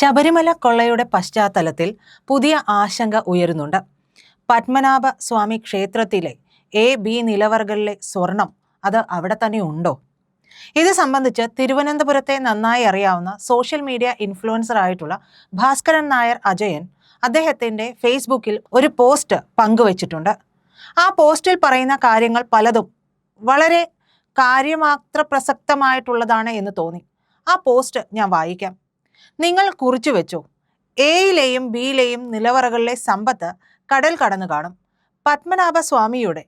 ശബരിമല കൊള്ളയുടെ പശ്ചാത്തലത്തിൽ പുതിയ ആശങ്ക ഉയരുന്നുണ്ട്. പത്മനാഭ സ്വാമി ക്ഷേത്രത്തിലെ ബി നിലവറകളിലെ സ്വർണം അത് അവിടെ തന്നെ ഉണ്ടോ? ഇത് സംബന്ധിച്ച് തിരുവനന്തപുരത്തെ നന്നായി അറിയാവുന്ന സോഷ്യൽ മീഡിയ ഇൻഫ്ലുവൻസർ ആയിട്ടുള്ള ഭാസ്കരൻ നായർ അജയൻ അദ്ദേഹത്തിന്റെ ഫേസ്ബുക്കിൽ ഒരു പോസ്റ്റ് പങ്കുവച്ചിട്ടുണ്ട്. ആ പോസ്റ്റിൽ പറയുന്ന കാര്യങ്ങൾ പലതും വളരെ കാര്യമാത്ര പ്രസക്തമായിട്ടുള്ളതാണ് എന്ന് തോന്നി. ആ പോസ്റ്റ് ഞാൻ വായിക്കാം. നിങ്ങൾ കുറിച്ചു വെച്ചു, എയിലെയും ബിയിലെയും നിലവറകളിലെ സമ്പത്ത് കടൽ കടന്നു കാണും. പത്മനാഭ സ്വാമിയുടെ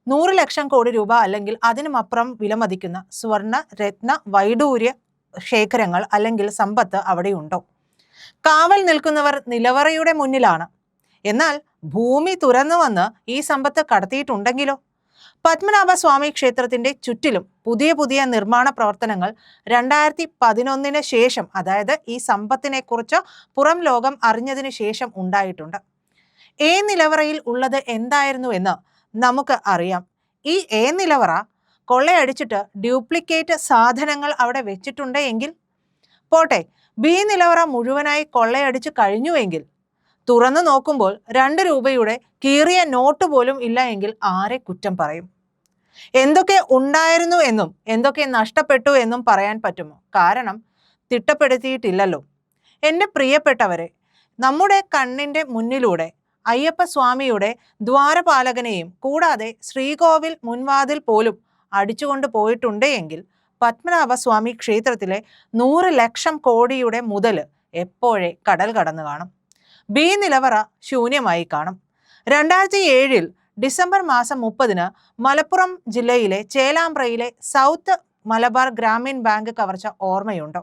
100 ലക്ഷം കോടി രൂപ അല്ലെങ്കിൽ അതിനുമപ്പുറം വിലമതിക്കുന്ന സ്വർണ്ണ രത്ന വൈഡൂര്യ ശേഖരങ്ങൾ അല്ലെങ്കിൽ സമ്പത്ത് അവിടെയുണ്ടോ? കാവൽ നിൽക്കുന്നവർ നിലവറയുടെ മുന്നിലാണ്. എന്നാൽ ഭൂമി തുറന്നു വന്ന് ഈ സമ്പത്ത് കടത്തിയിട്ടുണ്ടെങ്കിലോ? പത്മനാഭ സ്വാമി ക്ഷേത്രത്തിന്റെ ചുറ്റിലും പുതിയ പുതിയ നിർമ്മാണ പ്രവർത്തനങ്ങൾ 2011 ശേഷം, അതായത് ഈ സമ്പത്തിനെ കുറിച്ച് പുറം ലോകം അറിഞ്ഞതിന് ശേഷം ഉണ്ടായിട്ടുണ്ട്. നിലവറയിൽ ഉള്ളത് എന്തായിരുന്നു എന്ന് നമുക്ക് അറിയാം. ഈ നിലവറ കൊള്ളയടിച്ചിട്ട് ഡ്യൂപ്ലിക്കേറ്റ് സാധനങ്ങൾ അവിടെ വെച്ചിട്ടുണ്ട് എങ്കിൽ പോട്ടെ, ബി നിലവറ മുഴുവനായി കൊള്ളയടിച്ചു കഴിഞ്ഞുവെങ്കിൽ തുറന്നു നോക്കുമ്പോൾ 2 രൂപയുടെ കീറിയ നോട്ട് പോലും ഇല്ല എങ്കിൽ ആരെ കുറ്റം പറയും? എന്തൊക്കെ ഉണ്ടായിരുന്നു എന്നും എന്തൊക്കെ നഷ്ടപ്പെട്ടു എന്നും പറയാൻ പറ്റുമോ? കാരണം തിട്ടപ്പെടുത്തിയിട്ടില്ലല്ലോ. എൻ്റെ പ്രിയപ്പെട്ടവരെ, നമ്മുടെ കണ്ണിൻ്റെ മുന്നിലൂടെ അയ്യപ്പസ്വാമിയുടെ ദ്വാരപാലകനെയും കൂടാതെ ശ്രീകോവിൽ മുൻവാതിൽ പോലും അടിച്ചുകൊണ്ട് പോയിട്ടുണ്ട് എങ്കിൽ പത്മനാഭസ്വാമി ക്ഷേത്രത്തിലെ 100 ലക്ഷം കോടിയുടെ മുതൽ എപ്പോഴേ കടൽ കടന്നു കാണും. ബി നിലവറ ശൂന്യമായി കാണും. 2007 ഡിസംബർ മാസം 30 മലപ്പുറം ജില്ലയിലെ ചേലാമ്പ്രയിലെ സൗത്ത് മലബാർ ഗ്രാമീൺ ബാങ്ക് കവർച്ച ഓർമ്മയുണ്ടോ?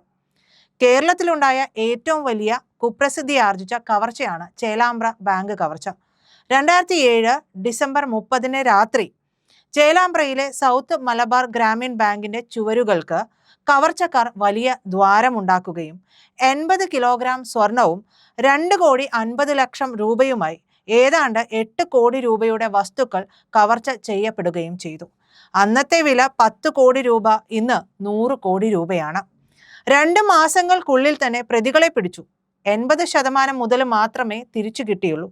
കേരളത്തിലുണ്ടായ ഏറ്റവും വലിയ കുപ്രസിദ്ധി ആർജിച്ച കവർച്ചയാണ് ചേലാമ്പ്ര ബാങ്ക് കവർച്ച. 2007 ഡിസംബർ 30 രാത്രി ചേലാമ്പ്രയിലെ സൗത്ത് മലബാർ ഗ്രാമീൺ ബാങ്കിന്റെ ചുവരുകൾക്ക് കവർച്ചക്കാർ വലിയ ദ്വാരമുണ്ടാക്കുകയും 80 കിലോഗ്രാം സ്വർണവും 2,50,00,000 രൂപയുമായി ഏതാണ്ട് 8 കോടി രൂപയുടെ വസ്തുക്കൾ കവർച്ച ചെയ്യപ്പെടുകയും ചെയ്തു. അന്നത്തെ വില 10 കോടി രൂപ, ഇന്ന് 100 കോടി രൂപയാണ്. 2 മാസങ്ങൾക്കുള്ളിൽ തന്നെ പ്രതികളെ പിടിച്ചു. 80% മുതൽ മാത്രമേ തിരിച്ചു കിട്ടിയുള്ളൂ.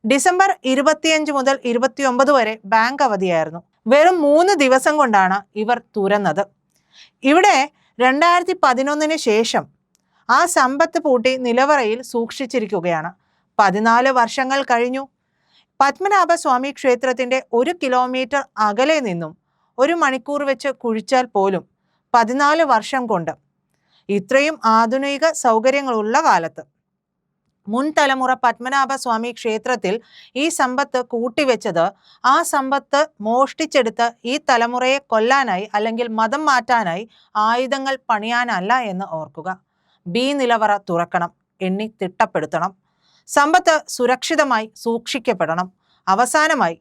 ഡിസംബർ 25 മുതൽ 29 വരെ ബാങ്ക് അവധിയായിരുന്നു. വെറും 3 ദിവസം കൊണ്ടാണ് ഇവർ തുറന്നത്. ഇവിടെ 2011 ശേഷം ആ സമ്പത്ത് പൂട്ടി നിലവറയിൽ സൂക്ഷിച്ചിരിക്കുകയാണ്. 14 വർഷങ്ങൾ കഴിഞ്ഞു. പത്മനാഭസ്വാമി ക്ഷേത്രത്തിന്റെ 1 കിലോമീറ്റർ അകലെ നിന്നും 1 മണിക്കൂർ വെച്ച് കുഴിച്ചാൽ പോലും 14 വർഷം കൊണ്ട് ഇത്രയും ആധുനിക സൗകര്യങ്ങളുള്ള കാലത്ത് മുൻ തലമുറ പത്മനാഭസ്വാമി ക്ഷേത്രത്തിൽ ഈ സമ്പത്ത് കൂട്ടിവെച്ചത് ആ സമ്പത്ത് മോഷ്ടിച്ചെടുത്ത് ഈ തലമുറയെ കൊല്ലാനായി അല്ലെങ്കിൽ മതം മാറ്റാനായി ആയുധങ്ങൾ പണിയാനല്ല എന്ന് ഓർക്കുക. ബി നിലവറ തുറക്കണം, എണ്ണി തിട്ടപ്പെടുത്തണം. സമ്പത്ത് സുരക്ഷിതമായി സൂക്ഷിക്കപ്പെടണം. അവസാനമായി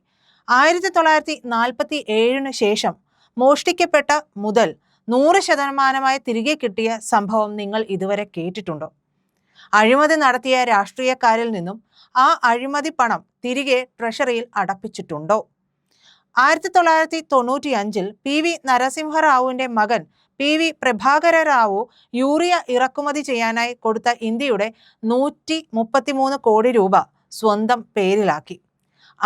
1947 ശേഷം മോഷ്ടിക്കപ്പെട്ട മുതൽ 100% തിരികെ കിട്ടിയ സംഭവം നിങ്ങൾ ഇതുവരെ കേട്ടിട്ടുണ്ടോ? അഴിമതി നടത്തിയ രാഷ്ട്രീയക്കാരിൽ നിന്നും ആ അഴിമതി പണം തിരികെ ട്രഷറിയിൽ അടപ്പിച്ചിട്ടുണ്ടോ? 1995 PV നരസിംഹറാവുവിന്റെ മകൻ PV പ്രഭാകര റാവു യൂറിയ ഇറക്കുമതി ചെയ്യാനായി കൊടുത്ത ഇന്ത്യയുടെ 133 കോടി രൂപ സ്വന്തം പേരിലാക്കി.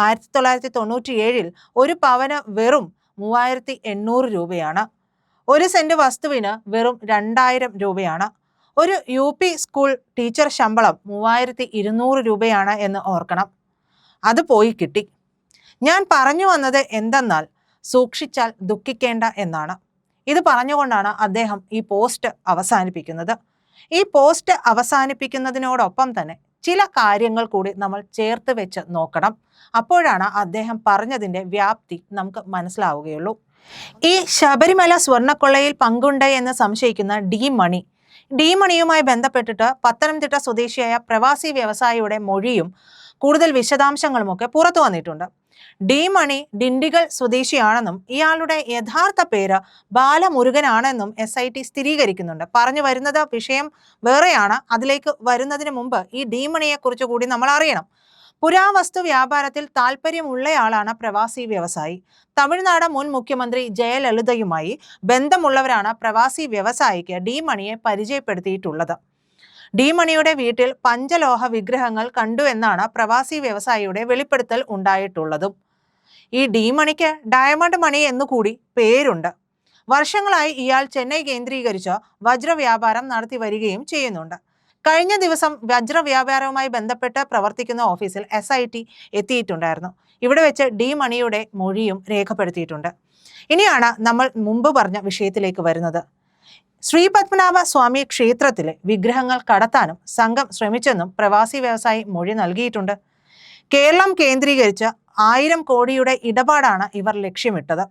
1997 ഒരു പവന് വെറും 3800 രൂപയാണ്. 1 സെന്റ് വസ്തുവിന് വെറും 2000 രൂപയാണ്. ഒരു UP സ്കൂൾ ടീച്ചർ ശമ്പളം 3200 രൂപയാണ് എന്ന് ഓർക്കണം. അത് പോയി കിട്ടി. ഞാൻ പറഞ്ഞു വന്നത് എന്തെന്നാൽ സൂക്ഷിച്ചാൽ ദുഃഖിക്കേണ്ട എന്നാണ്. ഇത് പറഞ്ഞുകൊണ്ടാണ് അദ്ദേഹം ഈ പോസ്റ്റ് അവസാനിപ്പിക്കുന്നത്. ഈ പോസ്റ്റ് അവസാനിപ്പിക്കുന്നതിനോടൊപ്പം തന്നെ ചില കാര്യങ്ങൾ കൂടി നമ്മൾ ചേർത്ത് വെച്ച് നോക്കണം. അപ്പോഴാണ് അദ്ദേഹം പറഞ്ഞതിൻ്റെ വ്യാപ്തി നമുക്ക് മനസ്സിലാവുകയുള്ളൂ. ഈ ശബരിമല സ്വർണ്ണക്കൊള്ളയിൽ പങ്കുണ്ട് എന്ന് സംശയിക്കുന്ന ഡി മണിയുമായി ബന്ധപ്പെട്ടിട്ട് പത്തനംതിട്ട സ്വദേശിയായ പ്രവാസി വ്യവസായിയുടെ മൊഴിയും കൂടുതൽ വിശദാംശങ്ങളുമൊക്കെ പുറത്തു വന്നിട്ടുണ്ട്. ഡി മണി ഡിണ്ടിഗൽ സ്വദേശിയാണെന്നും ഇയാളുടെ യഥാർത്ഥ പേര് ബാലമുരുകനാണെന്നും SIT സ്ഥിരീകരിക്കുന്നുണ്ട്. പറഞ്ഞു വരുന്നത് വിഷയം വേറെയാണ്. അതിലേക്ക് വരുന്നതിന് മുമ്പ് ഈ ഡി മണിയെക്കുറിച്ച് കൂടി നമ്മൾ അറിയണം. പുരാവസ്തു വ്യാപാരത്തിൽ താല്പര്യമുള്ളയാളാണ് പ്രവാസി വ്യവസായി. തമിഴ്നാട് മുൻ മുഖ്യമന്ത്രി ജയലളിതയുമായി ബന്ധമുള്ളവരാണ് പ്രവാസി വ്യവസായിക്ക് ഡി മണിയെ പരിചയപ്പെടുത്തിയിട്ടുള്ളത്. ഡി മണിയുടെ വീട്ടിൽ പഞ്ചലോഹ വിഗ്രഹങ്ങൾ കണ്ടു എന്നാണ് പ്രവാസി വ്യവസായിയുടെ വെളിപ്പെടുത്തൽ ഉണ്ടായിട്ടുള്ളതും. ഈ ഡി മണിക്ക് ഡയമണ്ട് മണി എന്നുകൂടി പേരുണ്ട്. വർഷങ്ങളായി ഇയാൾ ചെന്നൈ കേന്ദ്രീകരിച്ച് വജ്രവ്യാപാരം നടത്തി വരികയും ചെയ്യുന്നുണ്ട്. കഴിഞ്ഞ ദിവസം വജ്രവ്യാപാരവുമായി ബന്ധപ്പെട്ട് പ്രവർത്തിക്കുന്ന ഓഫീസിൽ SIT എത്തിയിട്ടുണ്ടായിരുന്നു. ഇവിടെ വെച്ച് ഡി മണിയുടെ മൊഴിയും രേഖപ്പെടുത്തിയിട്ടുണ്ട്. ഇനിയാണ് നമ്മൾ മുമ്പ് പറഞ്ഞ വിഷയത്തിലേക്ക് വരുന്നത്. ശ്രീ പത്മനാഭ സ്വാമി ക്ഷേത്രത്തിലെ വിഗ്രഹങ്ങൾ കടത്താനും സംഘം ശ്രമിച്ചെന്നും പ്രവാസി വ്യവസായി മൊഴി നൽകിയിട്ടുണ്ട്. കേരളം കേന്ദ്രീകരിച്ച് 1000 കോടിയുടെ ഇടപാടാണ് ഇവർ ലക്ഷ്യമിട്ടത്.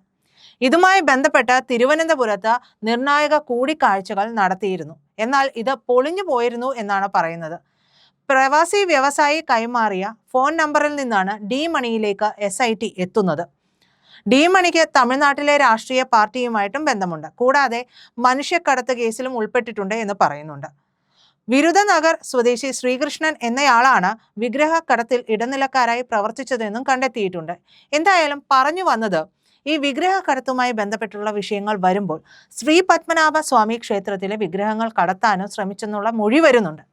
ഇതുമായി ബന്ധപ്പെട്ട് തിരുവനന്തപുരത്ത് നിർണായക കൂടിക്കാഴ്ചകൾ നടത്തിയിരുന്നു. എന്നാൽ ഇത് പൊളിഞ്ഞു പോയിരുന്നു എന്നാണ് പറയുന്നത്. പ്രവാസി വ്യവസായി കൈമാറിയ ഫോൺ നമ്പറിൽ നിന്നാണ് ഡി മണിയിലേക്ക് SIT എത്തുന്നത്. ഡി മണിക്ക് തമിഴ്നാട്ടിലെ രാഷ്ട്രീയ പാർട്ടിയുമായിട്ടും ബന്ധമുണ്ട്. കൂടാതെ മനുഷ്യക്കടത്ത് കേസിലും ഉൾപ്പെട്ടിട്ടുണ്ട് എന്ന് പറയുന്നുണ്ട്. വിരുദനഗർ സ്വദേശി ശ്രീകൃഷ്ണൻ എന്നയാളാണ് വിഗ്രഹ കടത്തിൽ ഇടനിലക്കാരായി പ്രവർത്തിച്ചതെന്നും കണ്ടെത്തിയിട്ടുണ്ട്. എന്തായാലും പറഞ്ഞു വന്നത്, ഈ വിഗ്രഹ കടത്തുമായി ബന്ധപ്പെട്ടുള്ള വിഷയങ്ങൾ വരുമ്പോൾ ശ്രീ പത്മനാഭ സ്വാമി ക്ഷേത്രത്തിലെ വിഗ്രഹങ്ങൾ കടത്താനും ശ്രമിച്ചെന്നുള്ള മൊഴി വരുന്നുണ്ട്.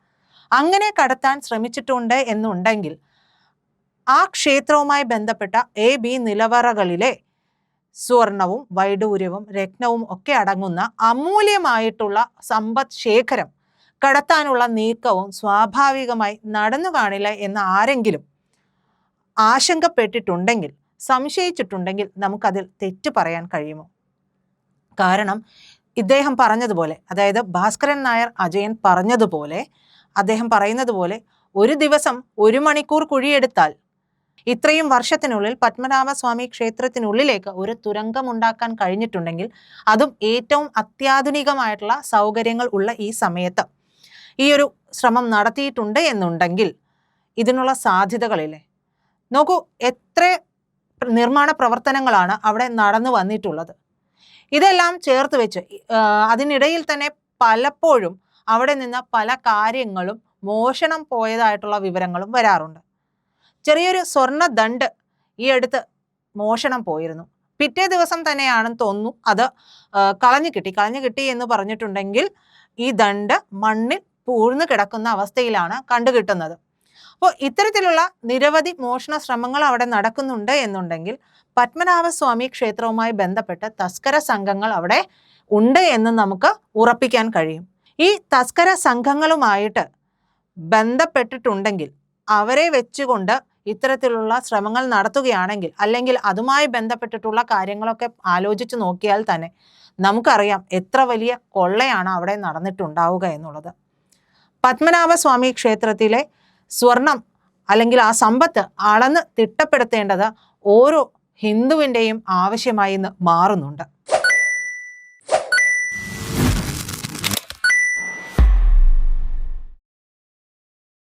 അങ്ങനെ കടത്താൻ ശ്രമിച്ചിട്ടുണ്ട് എന്നുണ്ടെങ്കിൽ ആ ക്ഷേത്രവുമായി ബന്ധപ്പെട്ട AB നിലവറകളിലെ സ്വർണവും വൈഡൂര്യവും രത്നവും ഒക്കെ അടങ്ങുന്ന അമൂല്യമായിട്ടുള്ള സമ്പദ് ശേഖരം കടത്താനുള്ള നീക്കവും സ്വാഭാവികമായി നടന്നു കാണില്ല എന്ന് ആരെങ്കിലും ആശങ്കപ്പെട്ടിട്ടുണ്ടെങ്കിൽ, സംശയിച്ചിട്ടുണ്ടെങ്കിൽ നമുക്കതിൽ തെറ്റ് പറയാൻ കഴിയുമോ? കാരണം ഇദ്ദേഹം പറഞ്ഞതുപോലെ, അതായത് ഭാസ്കരൻ നായർ അജയൻ പറഞ്ഞതുപോലെ, അദ്ദേഹം പറയുന്നത് പോലെ ഒരു ദിവസം 1 മണിക്കൂർ കുഴിയെടുത്താൽ ഇത്രയും വർഷത്തിനുള്ളിൽ പത്മനാഭസ്വാമി ക്ഷേത്രത്തിനുള്ളിലേക്ക് ഒരു തുരങ്കമുണ്ടാക്കാൻ കഴിഞ്ഞിട്ടുണ്ടെങ്കിൽ, അതും ഏറ്റവും അത്യാധുനികമായിട്ടുള്ള സൗകര്യങ്ങൾ ഉള്ള ഈ സമയത്ത് ഈ ഒരു ശ്രമം നടത്തിയിട്ടുണ്ട് എന്നുണ്ടെങ്കിൽ ഇതിനുള്ള സാധ്യതകളില്ലേ? നോക്കൂ, എത്ര നിർമ്മാണ പ്രവർത്തനങ്ങളാണ് അവിടെ നടന്നു വന്നിട്ടുള്ളത്. ഇതെല്ലാം ചേർത്ത് വെച്ച് അതിനിടയിൽ തന്നെ പലപ്പോഴും അവിടെ നിന്ന് പല കാര്യങ്ങളും മോഷണം പോയതായിട്ടുള്ള വിവരങ്ങളും വരാറുണ്ട്. ചെറിയൊരു സ്വർണ്ണ ദണ്ട് ഈ അടുത്ത് മോഷണം പോയിരുന്നു. പിറ്റേ ദിവസം തന്നെയാണെന്ന് തോന്നുന്നു അത് കളഞ്ഞു കിട്ടി എന്ന് പറഞ്ഞിട്ടുണ്ടെങ്കിൽ ഈ ദണ്ട് മണ്ണിൽ പൂഴ്ന്നു കിടക്കുന്ന അവസ്ഥയിലാണ് കണ്ടുകിട്ടുന്നത്. അപ്പോൾ ഇത്തരത്തിലുള്ള നിരവധി മോഷണ ശ്രമങ്ങൾ അവിടെ നടക്കുന്നുണ്ട് എന്നുണ്ടെങ്കിൽ പത്മനാഭസ്വാമി ക്ഷേത്രവുമായി ബന്ധപ്പെട്ട് തസ്കര സംഘങ്ങൾ അവിടെ ഉണ്ട് എന്ന് നമുക്ക് ഉറപ്പിക്കാൻ കഴിയും. ഈ തസ്കര സംഘങ്ങളുമായിട്ട് ബന്ധപ്പെട്ടിട്ടുണ്ടെങ്കിൽ അവരെ വെച്ചുകൊണ്ട് ഇത്തരത്തിലുള്ള ശ്രമങ്ങൾ നടത്തുകയാണെങ്കിൽ, അല്ലെങ്കിൽ അതുമായി ബന്ധപ്പെട്ടിട്ടുള്ള കാര്യങ്ങളൊക്കെ ആലോചിച്ച് നോക്കിയാൽ തന്നെ നമുക്കറിയാം എത്ര വലിയ കൊള്ളയാണ് അവിടെ നടന്നിട്ടുണ്ടാവുക എന്നുള്ളത്. പത്മനാഭസ്വാമി ക്ഷേത്രത്തിലെ സ്വർണം അല്ലെങ്കിൽ ആ സമ്പത്ത് അളന്ന് തിട്ടപ്പെടുത്തേണ്ടത് ഓരോ ഹിന്ദുവിൻ്റെയും ആവശ്യമായി മാറുന്നുണ്ട്.